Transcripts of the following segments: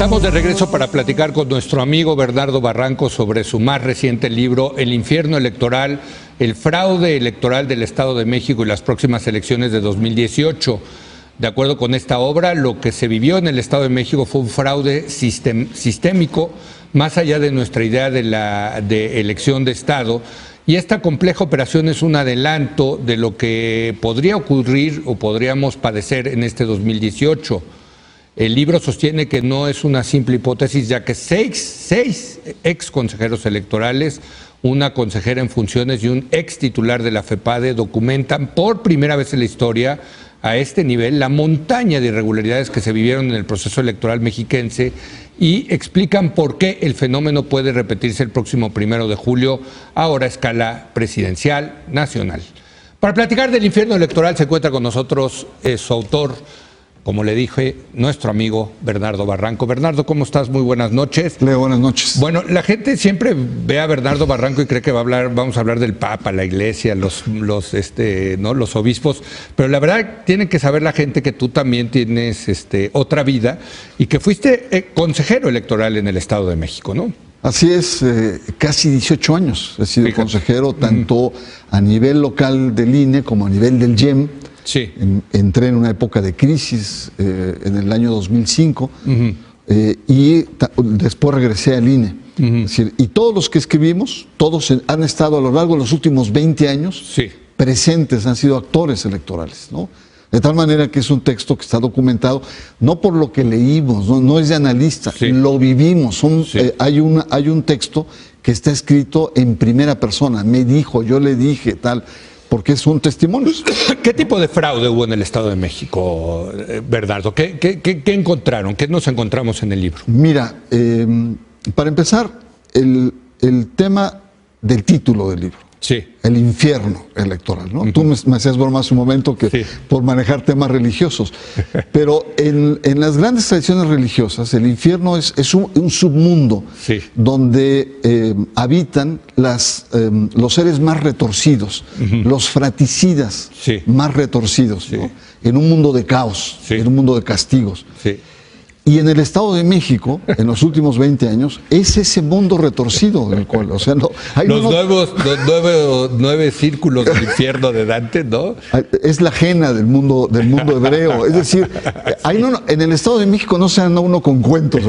Estamos de regreso para platicar con nuestro amigo Bernardo Barranco sobre su más reciente libro, El infierno electoral, el fraude electoral del Estado de México y las próximas elecciones de 2018. De acuerdo con esta obra, lo que se vivió en el Estado de México fue un fraude sistémico, más allá de nuestra idea de elección de Estado. Y esta compleja operación es un adelanto de lo que podría ocurrir o podríamos padecer en este 2018. El libro sostiene que no es una simple hipótesis, ya que seis ex consejeros electorales, una consejera en funciones y un ex titular de la FEPADE documentan por primera vez en la historia a este nivel la montaña de irregularidades que se vivieron en el proceso electoral mexiquense y explican por qué el fenómeno puede repetirse el próximo 1 de julio, ahora a escala presidencial nacional. Para platicar del infierno electoral se encuentra con nosotros su autor, como le dije, nuestro amigo Bernardo Barranco. Bernardo, ¿cómo estás? Muy buenas noches. Leo, buenas noches. Bueno, la gente siempre ve a Bernardo Barranco y cree que vamos a hablar del Papa, la Iglesia, los obispos, pero la verdad tiene que saber la gente que tú también tienes otra vida y que fuiste consejero electoral en el Estado de México, ¿no? Así es, casi 18 años he sido consejero, tanto a nivel local del INE como a nivel del IEM. Sí. Entré en una época de crisis en el año 2005 y después regresé al INE. Es decir, y todos los que escribimos, todos han estado a lo largo de los últimos 20 años presentes, han sido actores electorales, ¿no? De tal manera que es un texto que está documentado, no por lo que leímos, no es de analista, lo vivimos. Hay un texto que está escrito en primera persona, me dijo, yo le dije, tal, porque son testimonios. ¿Qué tipo de fraude hubo en el Estado de México, Bernardo? ¿Qué encontraron? ¿Qué nos encontramos en el libro? Mira, para empezar, el tema del título del libro. Sí. El infierno electoral, ¿no? Tú me hacías broma hace un momento que por manejar temas religiosos, pero en las grandes tradiciones religiosas el infierno es un submundo donde habitan los seres más retorcidos, los fraticidas más retorcidos, ¿no? En un mundo de caos, en un mundo de castigos. Y en el Estado de México, en los últimos 20 años, es ese mundo retorcido del cual, o sea, no, hay los nueve círculos del infierno de Dante, ¿no? Es la ajena del mundo hebreo. Es decir, en el Estado de México no se anda uno con cuentos.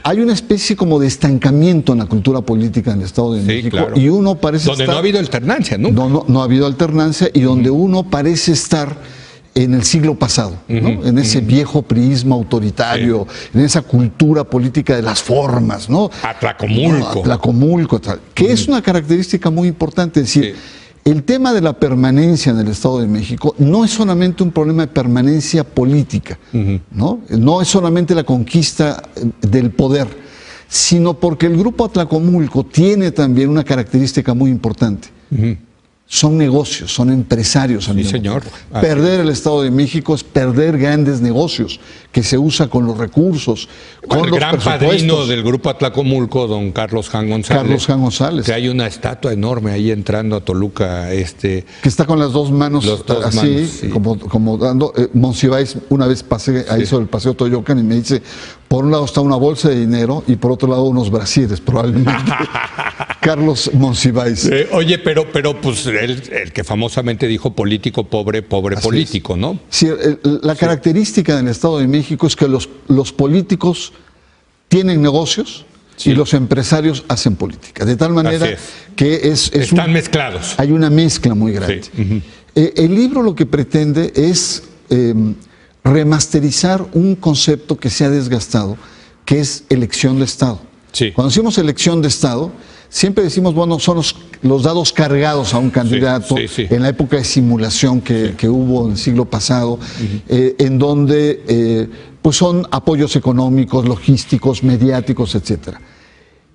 Hay una especie como de estancamiento en la cultura política en el Estado de México. Claro. Y uno parece donde no ha habido alternancia, ¿no? No ha habido alternancia y donde uno parece estar en el siglo pasado, ¿no? En ese viejo priismo autoritario, en esa cultura política de las formas, ¿no? Atlacomulco. Atlacomulco, tal, que es una característica muy importante. Es decir, el tema de la permanencia en el Estado de México no es solamente un problema de permanencia política, ¿no? No es solamente la conquista del poder, sino porque el grupo Atlacomulco tiene también una característica muy importante. Son negocios, son empresarios. Sí, señor. Perder el Estado de México es perder grandes negocios que se usa con los recursos, con el los gran padrino del grupo Atlacomulco, don Carlos Jan González. Carlos Jan González. Que hay una estatua enorme ahí entrando a Toluca. Que está con las dos manos así, como dando. Monsiváis, una vez pasé ahí sobre el Paseo Toyocan y me dice, por un lado está una bolsa de dinero y por otro lado unos brasieres, probablemente. Carlos Monsiváis. Oye, pero pues el que famosamente dijo político pobre, pobre así político, es. ¿No? Sí, la característica del Estado de México es que los políticos tienen negocios y los empresarios hacen política. De tal manera que están mezclados. Hay una mezcla muy grande. El libro lo que pretende es remasterizar un concepto que se ha desgastado, que es elección de Estado. Cuando decimos elección de Estado, siempre decimos, bueno, son los dados cargados a un candidato en la época de simulación que hubo en el siglo pasado, en donde pues son apoyos económicos, logísticos, mediáticos, etc.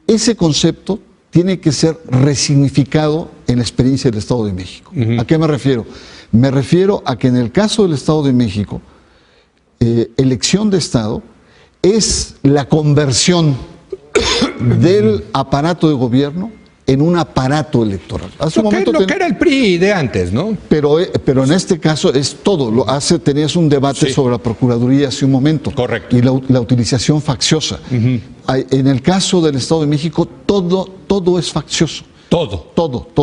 Ese concepto tiene que ser resignificado en la experiencia del Estado de México. ¿A qué me refiero? Me refiero a que en el caso del Estado de México, elección de Estado es la conversión del aparato de gobierno en un aparato electoral. Lo que era el PRI de antes, ¿no? Pero en este caso es todo. Tenías un debate sobre la Procuraduría hace un momento. Correcto. Y la utilización facciosa. En el caso del Estado de México, todo es faccioso. Todo.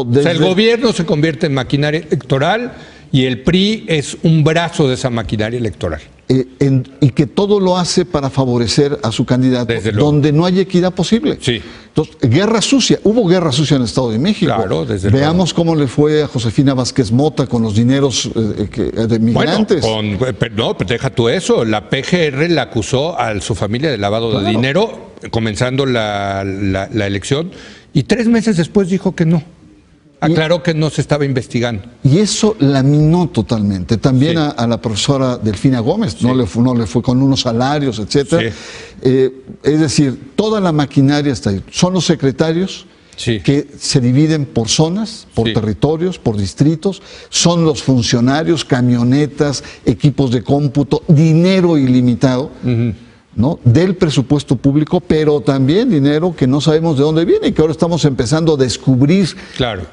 Desde... O sea, el gobierno se convierte en maquinaria electoral y el PRI es un brazo de esa maquinaria electoral. Y que todo lo hace para favorecer a su candidato, donde no hay equidad posible. Sí. Entonces, guerra sucia. Hubo guerra sucia en el Estado de México. Claro, Veamos cómo le fue a Josefina Vázquez Mota con los dineros de migrantes. Bueno, no, pero deja tú eso. La PGR la acusó a su familia de lavado de dinero, comenzando la elección, y 3 meses después dijo que no. Aclaró que no se estaba investigando. Y eso laminó totalmente. También a la profesora Delfina Gómez, no le fue con unos salarios, etcétera. Es decir, toda la maquinaria está ahí. Son los secretarios que se dividen por zonas, por territorios, por distritos. Son los funcionarios, camionetas, equipos de cómputo, dinero ilimitado. ¿No? Del presupuesto público, pero también dinero que no sabemos de dónde viene y que ahora estamos empezando a descubrir,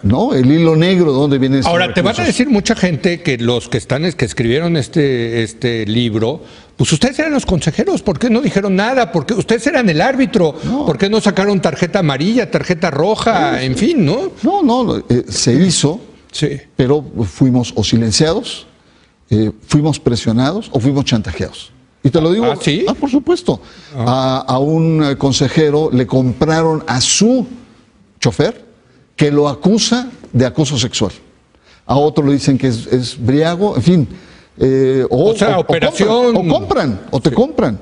¿no? El hilo negro de dónde viene. Ahora, te van a decir mucha gente que los que escribieron este libro, pues ustedes eran los consejeros, ¿por qué no dijeron nada? ¿Por qué ustedes eran el árbitro? ¿Por qué no sacaron tarjeta amarilla, tarjeta roja, en fin, ¿no? No, se hizo, pero fuimos o silenciados, fuimos presionados o fuimos chantajeados. Y te lo digo, por supuesto. A un consejero le compraron a su chofer que lo acusa de acoso sexual. A otro le dicen que es briago, en fin. Operación. Te compran.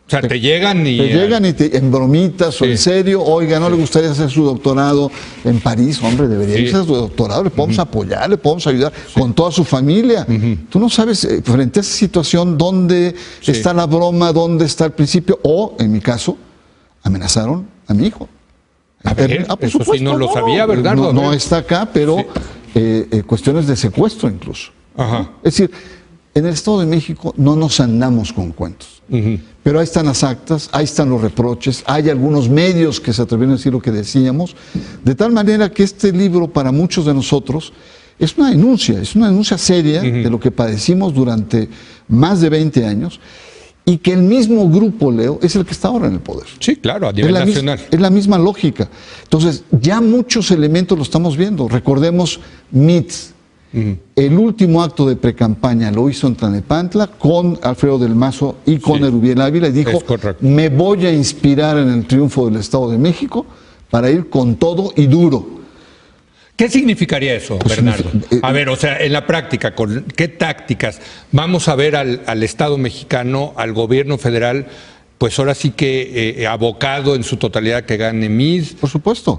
O sea, te llegan y... en bromitas o en serio. Oiga, ¿no le gustaría hacer su doctorado en París? Hombre, debería irse a su doctorado. Le podemos apoyar, le podemos ayudar con toda su familia. Tú no sabes, frente a esa situación, dónde está la broma, dónde está el principio. O, en mi caso, amenazaron a mi hijo. Por supuesto, sí no lo sabía, ¿verdad? No está acá, pero cuestiones de secuestro incluso. Es decir, en el Estado de México no nos andamos con cuentos. Pero ahí están las actas, ahí están los reproches, hay algunos medios que se atrevieron a decir lo que decíamos, de tal manera que este libro para muchos de nosotros es una denuncia seria de lo que padecimos durante más de 20 años y que el mismo grupo, Leo, es el que está ahora en el poder. Sí, claro, a nivel nacional. Es la misma lógica. Entonces, ya muchos elementos lo estamos viendo. Recordemos MITS. El último acto de precampaña lo hizo en Tlalnepantla con Alfredo del Mazo y con Erubiel Ávila y dijo, me voy a inspirar en el triunfo del Estado de México para ir con todo y duro. ¿Qué significaría eso, Bernardo? A ver, o sea, en la práctica, ¿con qué tácticas vamos a ver al Estado mexicano, al gobierno federal, pues ahora sí que abocado en su totalidad que gane MIS? Por supuesto.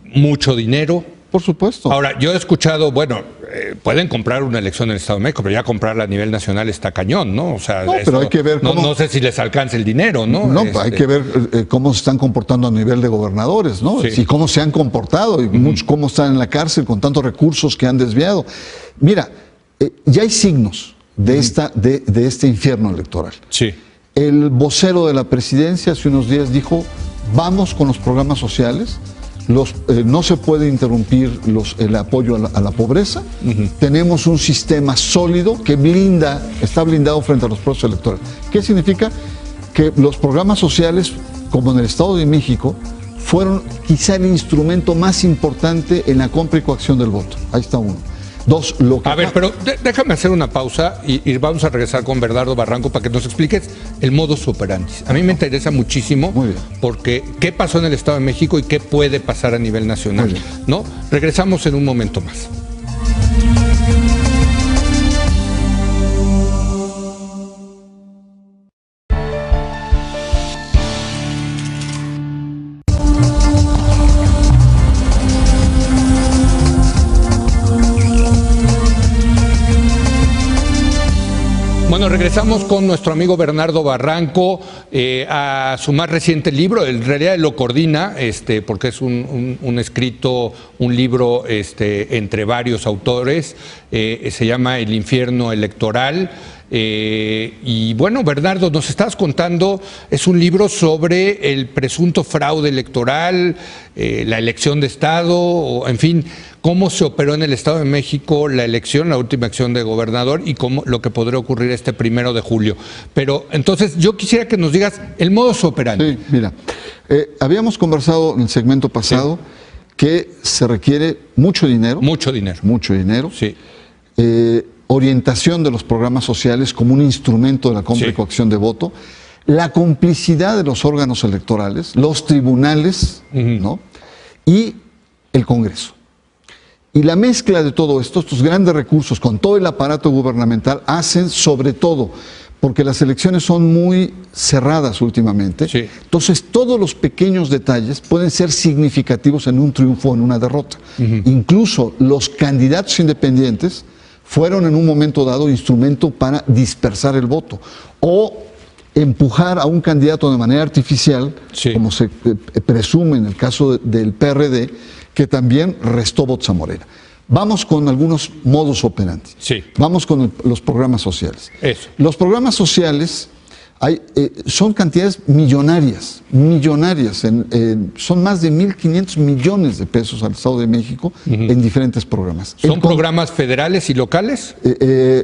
Mucho dinero. Por supuesto. Ahora, yo he escuchado, pueden comprar una elección en el Estado de México, pero ya comprarla a nivel nacional está cañón, ¿no? O sea, pero hay que ver cómo... No sé si les alcanza el dinero, ¿no? Hay que ver cómo se están comportando a nivel de gobernadores, ¿no? Y cómo se han comportado, y muchos cómo están en la cárcel con tantos recursos que han desviado. Mira, ya hay signos de este infierno electoral. El vocero de la presidencia hace unos días dijo, vamos con los programas sociales. No se puede interrumpir el apoyo a la pobreza. Tenemos un sistema sólido que está blindado frente a los procesos electorales. ¿Qué significa? Que los programas sociales, como en el Estado de México, fueron quizá el instrumento más importante en la compra y coacción del voto. Ahí está uno. Dos, a ver, pero déjame hacer una pausa y vamos a regresar con Bernardo Barranco para que nos expliques el modus operandi. A mí me interesa muchísimo porque qué pasó en el Estado de México y qué puede pasar a nivel nacional, ¿no? Regresamos en un momento más. Bueno, regresamos con nuestro amigo Bernardo Barranco a su más reciente libro. En realidad él lo coordina porque es un escrito, un libro entre varios autores. Se llama El infierno electoral. Y bueno, Bernardo, nos estabas contando, es un libro sobre el presunto fraude electoral, la elección de Estado, en fin, cómo se operó en el Estado de México la elección, la última elección de gobernador y cómo lo que podría ocurrir este 1 de julio. Pero entonces yo quisiera que nos digas el modus operandi. Sí, mira, habíamos conversado en el segmento pasado que se requiere mucho dinero. Mucho dinero. Mucho dinero. Sí. Orientación de los programas sociales como un instrumento de la compra y coacción de voto, la complicidad de los órganos electorales, los tribunales, ¿no? Y el Congreso. Y la mezcla de todo esto, estos grandes recursos con todo el aparato gubernamental, hacen sobre todo, porque las elecciones son muy cerradas últimamente, entonces todos los pequeños detalles pueden ser significativos en un triunfo o en una derrota. Incluso los candidatos independientes fueron en un momento dado instrumento para dispersar el voto o empujar a un candidato de manera artificial, como se presume en el caso del PRD, que también restó votos a Morena. Vamos con algunos modus operandi. Vamos con los programas sociales. Los programas sociales son cantidades millonarias, son más de 1.500 millones de pesos al Estado de México en diferentes programas. ¿Son programas federales y locales?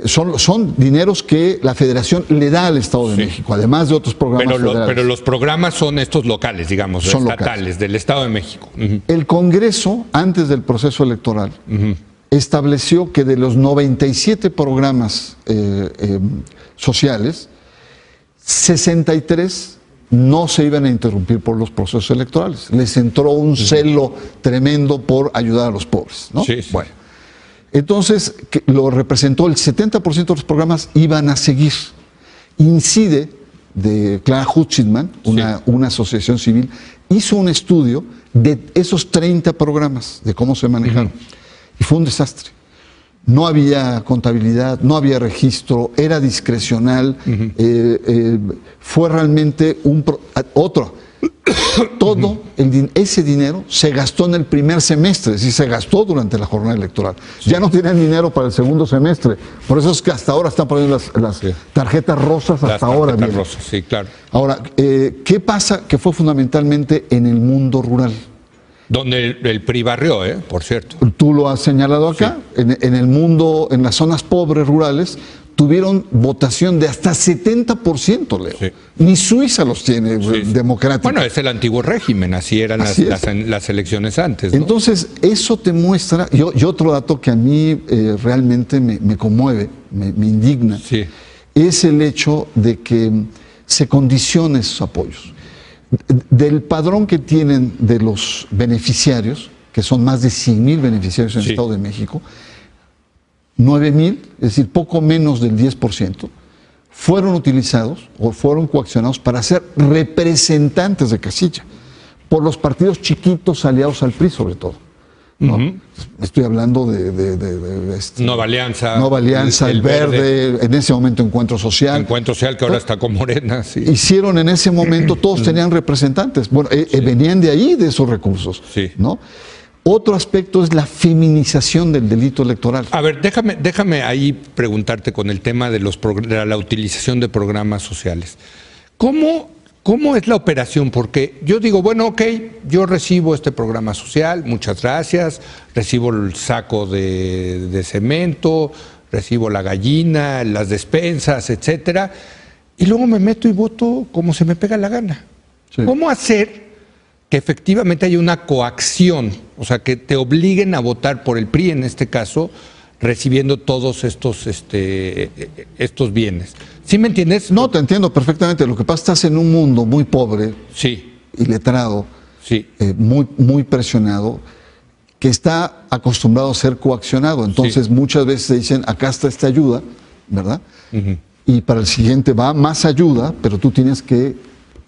Son dineros que la Federación le da al Estado de México, además de otros programas federales. Pero los programas son estos locales, digamos, son estatales, locales. Del Estado de México. El Congreso, antes del proceso electoral, estableció que de los 97 programas sociales, 63 no se iban a interrumpir por los procesos electorales. Les entró un celo tremendo por ayudar a los pobres, ¿no? Bueno, entonces lo representó el 70% de los programas iban a seguir. INCIDE, de Clara Hutchinson, una asociación civil, hizo un estudio de esos 30 programas, de cómo se manejaron. Y fue un desastre. No había contabilidad, no había registro, era discrecional, fue realmente todo ese dinero se gastó en el primer semestre, es decir, se gastó durante la jornada electoral. Ya no tienen dinero para el segundo semestre, por eso es que hasta ahora están poniendo las tarjetas rosas, hasta ahora. Las tarjetas rosas, sí, claro. Ahora, ¿qué pasa? Que fue fundamentalmente en el mundo rural. Donde el PRI barrió, por cierto. Tú lo has señalado acá. En el mundo, en las zonas pobres rurales, tuvieron votación de hasta 70%, Leo. Ni Suiza los tiene democráticos. Bueno, es el antiguo régimen, así eran las elecciones antes, ¿no? Entonces, eso te muestra, y otro dato que a mí realmente me conmueve, me indigna, es el hecho de que se condicionen esos apoyos. Del padrón que tienen de los beneficiarios, que son más de 100,000 beneficiarios en el Estado de México, 9,000, es decir, poco menos del 10%, fueron utilizados o fueron coaccionados para ser representantes de casilla por los partidos chiquitos aliados al PRI, sobre todo. ¿No? Estoy hablando de Nueva Alianza, el Verde, en ese momento Encuentro Social. Encuentro Social, que ahora está con Morena. Hicieron en ese momento, todos tenían representantes. Bueno, venían de ahí, de esos recursos. ¿No? Otro aspecto es la feminización del delito electoral. A ver, déjame ahí preguntarte con el tema de la utilización de programas sociales. ¿Cómo es la operación? Porque yo digo, bueno, ok, yo recibo este programa social, muchas gracias, recibo el saco de cemento, recibo la gallina, las despensas, etcétera, y luego me meto y voto como se me pega la gana. ¿Cómo hacer que efectivamente haya una coacción? O sea, que te obliguen a votar por el PRI, en este caso, recibiendo todos estos bienes. ¿Sí me entiendes? No, te entiendo perfectamente. Lo que pasa es que estás en un mundo muy pobre, iletrado, muy presionado, que está acostumbrado a ser coaccionado. Entonces muchas veces te dicen, acá está esta ayuda, ¿verdad? Y para el siguiente va más ayuda, pero tú tienes que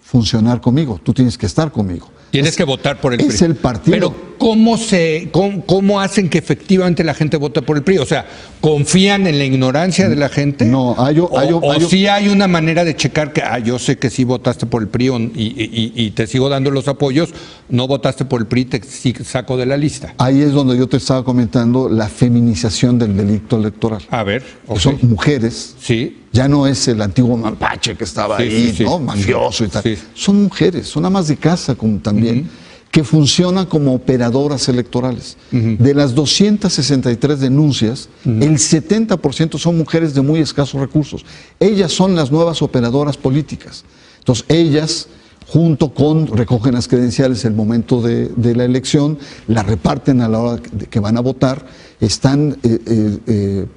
funcionar conmigo, tú tienes que estar conmigo. Tienes que votar por el PRI. Es el partido. Pero ¿cómo hacen que efectivamente la gente vote por el PRI? O sea, ¿confían en la ignorancia de la gente? No, o sí hay una manera de checar que yo sé que sí votaste por el PRI y te sigo dando los apoyos, no votaste por el PRI, te saco de la lista. Ahí es donde yo te estaba comentando la feminización del delito electoral. A ver. Son mujeres. Sí. Ya no es el antiguo mapache que estaba ahí, ¿no? Mafioso y tal. Son mujeres, son amas de casa como también, que funcionan como operadoras electorales. De las 263 denuncias, el 70% son mujeres de muy escasos recursos. Ellas son las nuevas operadoras políticas. Entonces, ellas, junto con, recogen las credenciales en el momento de la elección, las reparten a la hora que van a votar, están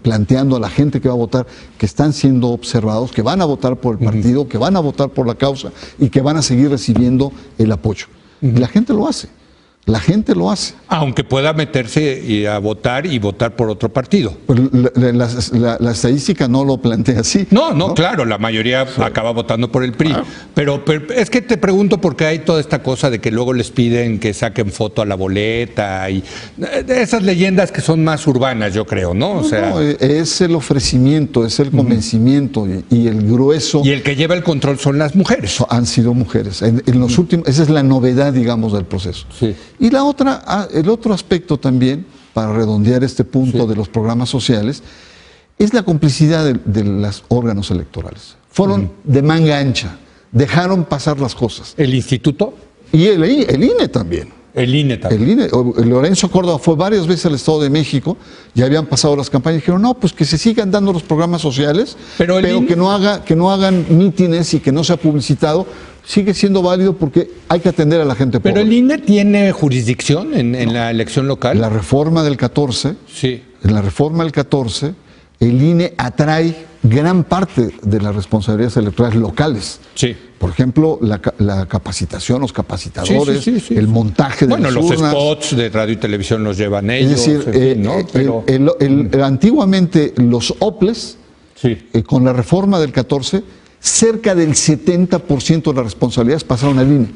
planteando a la gente que va a votar que están siendo observados, que van a votar por el partido, que van a votar por la causa y que van a seguir recibiendo el apoyo. Y la gente lo hace. La gente lo hace. Aunque pueda meterse a votar y votar por otro partido. Pero la estadística no lo plantea así. No, claro, la mayoría acaba votando por el PRI. Claro. Pero es que te pregunto porque hay toda esta cosa de que luego les piden que saquen foto a la boleta y esas leyendas que son más urbanas, yo creo, ¿no? Es el ofrecimiento, es el convencimiento y el grueso. Y el que lleva el control son las mujeres. Han sido mujeres. En los últimos, esa es la novedad, digamos, del proceso. Sí. Y el otro aspecto también, para redondear este punto de los programas sociales, es la complicidad de los órganos electorales. Fueron de manga ancha, dejaron pasar las cosas. ¿El instituto? Y el INE también. El INE también. El INE, Lorenzo Córdoba fue varias veces al Estado de México, ya habían pasado las campañas, y dijeron, no, pues que se sigan dando los programas sociales, pero que no hagan mítines y que no sea publicitado. Sigue siendo válido porque hay que atender a la gente pobre. ¿Pero el INE tiene jurisdicción en la elección local? La reforma del 14, en la reforma del 14, el INE atrae gran parte de las responsabilidades electorales locales. Sí. Por ejemplo, la capacitación, los capacitadores, el montaje de las urnas. Bueno, los spots de radio y televisión los llevan ellos. Es decir, ¿no? Antiguamente los OPLES, con la reforma del 14, cerca del 70% de las responsabilidades pasaron al INE.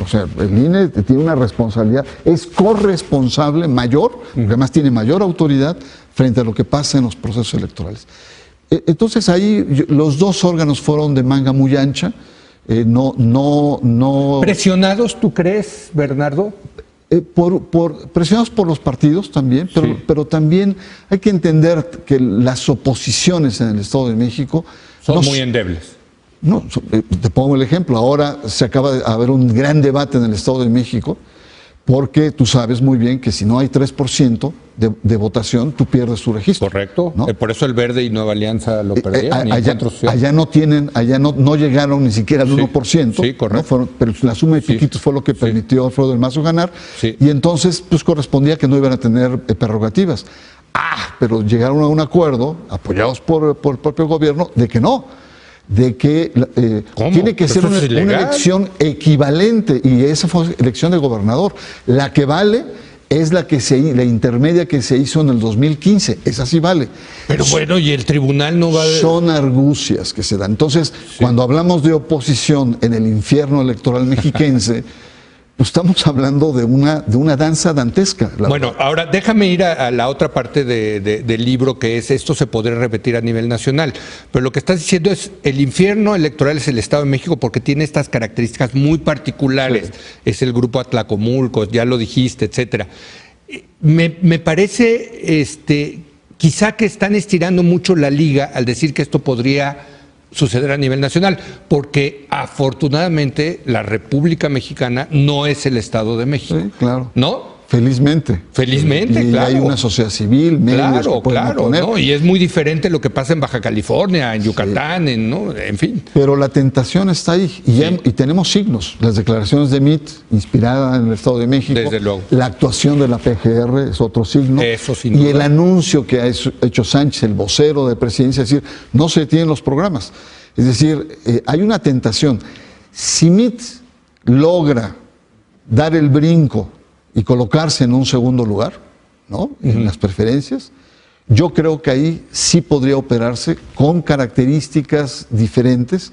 O sea, el INE tiene una responsabilidad, es corresponsable mayor, porque además tiene mayor autoridad frente a lo que pasa en los procesos electorales. Entonces ahí los dos órganos fueron de manga muy ancha. ¿Presionados, tú crees, Bernardo? Presionados por los partidos también, pero también hay que entender que las oposiciones en el Estado de México son muy endebles. No, te pongo el ejemplo. Ahora se acaba de haber un gran debate en el Estado de México, porque tú sabes muy bien que si no hay 3% de votación, tú pierdes tu registro. Correcto. ¿No? Por eso el Verde y Nueva Alianza lo perdieron. Allá no llegaron ni siquiera al 1%. Sí, correcto. ¿No? Pero la suma de piquitos fue lo que permitió a Alfredo del Mazo ganar. Sí. Y entonces pues correspondía que no iban a tener prerrogativas. Pero llegaron a un acuerdo, apoyados por el propio gobierno, de que no. De que tiene que ser una elección equivalente, y esa fue elección de gobernador. La que vale es la intermedia que se hizo en el 2015, esa sí vale. Pero bueno, y el tribunal no va a... Son argucias que se dan. Entonces, cuando hablamos de oposición en el infierno electoral mexiquense, pues estamos hablando de una danza dantesca. Bueno, ahora déjame ir a la otra parte del libro, que es esto se podría repetir a nivel nacional. Pero lo que estás diciendo es, el infierno electoral es el Estado de México porque tiene estas características muy particulares. Sí. Es el grupo Atlacomulco, ya lo dijiste, etcétera. Me parece, quizá que están estirando mucho la liga al decir que esto podría suceder a nivel nacional, porque afortunadamente la República Mexicana no es el Estado de México. Sí, claro. ¿No? Felizmente. Felizmente, y claro. Hay una sociedad civil, medios que pueden oponer. ¿no? Y es muy diferente lo que pasa en Baja California, en Yucatán, en fin. Pero la tentación está ahí y tenemos signos. Las declaraciones de MIT, inspirada en el Estado de México. Desde luego. La actuación de la PGR es otro signo. Eso sin duda. Y el anuncio que ha hecho Sánchez, el vocero de presidencia, es decir, no se detienen los programas. Es decir, hay una tentación. Si MIT logra dar el brinco y colocarse en un segundo lugar, ¿no? En las preferencias, yo creo que ahí sí podría operarse con características diferentes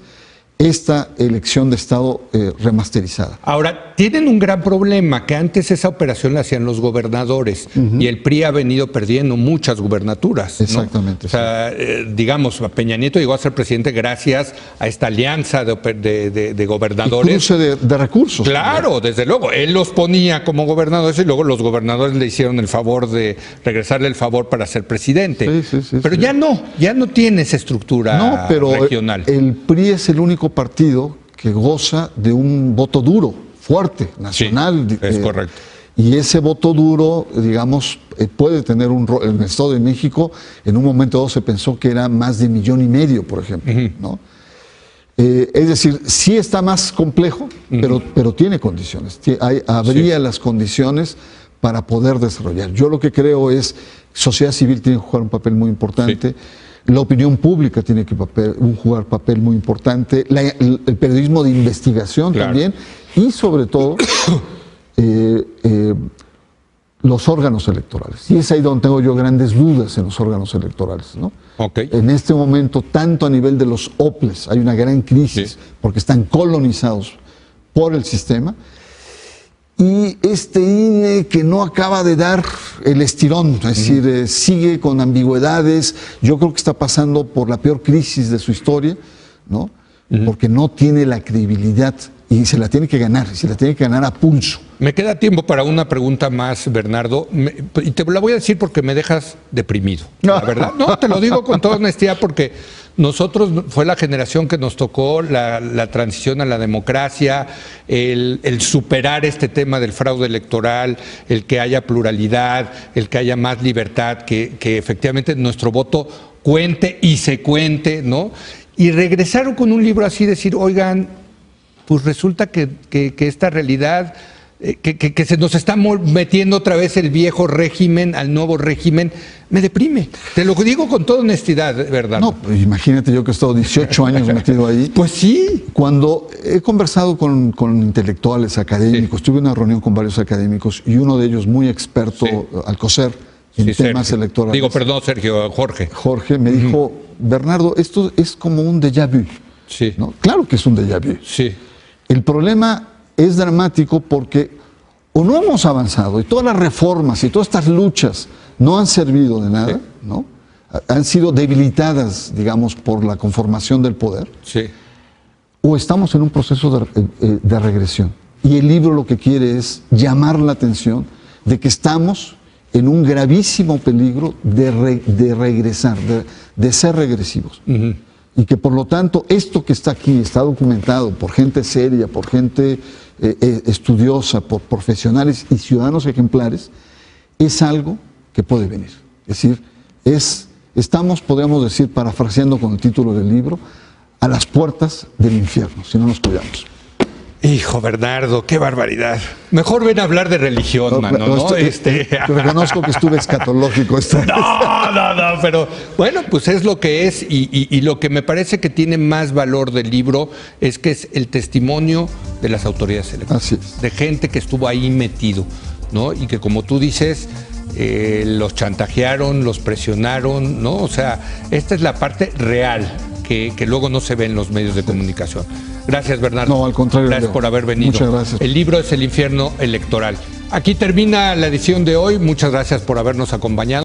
esta elección de Estado remasterizada. Ahora, tienen un gran problema, que antes esa operación la hacían los gobernadores y el PRI ha venido perdiendo muchas gubernaturas, ¿no? Exactamente. O sea, digamos, Peña Nieto llegó a ser presidente gracias a esta alianza de gobernadores. Y cruce de recursos. Claro, también. Desde luego. Él los ponía como gobernadores y luego los gobernadores le hicieron el favor de regresarle el favor para ser presidente. Sí, pero ya no tiene esa estructura regional. El PRI es el único partido que goza de un voto duro, fuerte, nacional. Sí, es correcto. Y ese voto duro, digamos, puede tener un rol. En el Estado de México, en un momento dado se pensó que era más de 1,5 millones, por ejemplo, ¿no? Es decir, sí está más complejo, pero tiene condiciones. Habría las condiciones para poder desarrollar. Yo lo que creo es que sociedad civil tiene que jugar un papel muy importante. La opinión pública tiene que jugar papel muy importante, el periodismo de investigación también, y sobre todo los órganos electorales. Y es ahí donde tengo yo grandes dudas en los órganos electorales, ¿no? En este momento, tanto a nivel de los OPLES, hay una gran crisis porque están colonizados por el sistema. Y este INE que no acaba de dar el estirón, es decir, sigue con ambigüedades. Yo creo que está pasando por la peor crisis de su historia, ¿no? Porque no tiene la credibilidad y se la tiene que ganar, se la tiene que ganar a pulso. Me queda tiempo para una pregunta más, Bernardo, y te la voy a decir porque me dejas deprimido, la verdad. No, te lo digo con toda honestidad porque nosotros fue la generación que nos tocó la transición a la democracia, el superar este tema del fraude electoral, el que haya pluralidad, el que haya más libertad, que efectivamente nuestro voto cuente y se cuente, ¿no? Y regresaron con un libro así, decir, oigan, pues resulta que esta realidad, que se nos está metiendo otra vez el viejo régimen al nuevo régimen, me deprime. Te lo digo con toda honestidad, ¿verdad? No, pues imagínate yo que he estado 18 años metido ahí. Pues sí. Cuando he conversado con intelectuales, académicos, tuve una reunión con varios académicos y uno de ellos muy experto, Alcocer, en temas electorales. Digo, perdón, Sergio, Jorge. Jorge me dijo, Bernardo, esto es como un déjà vu. Sí. ¿No? Claro que es un déjà vu. Sí. El problema es dramático porque o no hemos avanzado y todas las reformas y todas estas luchas no han servido de nada, ¿no? Han sido debilitadas, digamos, por la conformación del poder, o estamos en un proceso de regresión. Y el libro lo que quiere es llamar la atención de que estamos en un gravísimo peligro de regresar, de ser regresivos. Y que por lo tanto esto que está aquí está documentado por gente seria, por gente estudiosa, por profesionales y ciudadanos ejemplares, es algo que puede venir. Es decir, estamos, podríamos decir, parafraseando con el título del libro, a las puertas del infierno, si no nos cuidamos. Hijo, Bernardo, qué barbaridad. Mejor ven a hablar de religión, mano, ¿no? Reconozco que estuve escatológico esta vez. No, pero bueno, pues es lo que es y lo que me parece que tiene más valor del libro es que es el testimonio de las autoridades electorales. Así es. De gente que estuvo ahí metido, ¿no? Y que como tú dices, los chantajearon, los presionaron, ¿no? O sea, esta es la parte real que luego no se ve en los medios de comunicación. Gracias, Bernardo. No, al contrario. Gracias por haber venido. Muchas gracias. El libro es El infierno electoral. Aquí termina la edición de hoy. Muchas gracias por habernos acompañado.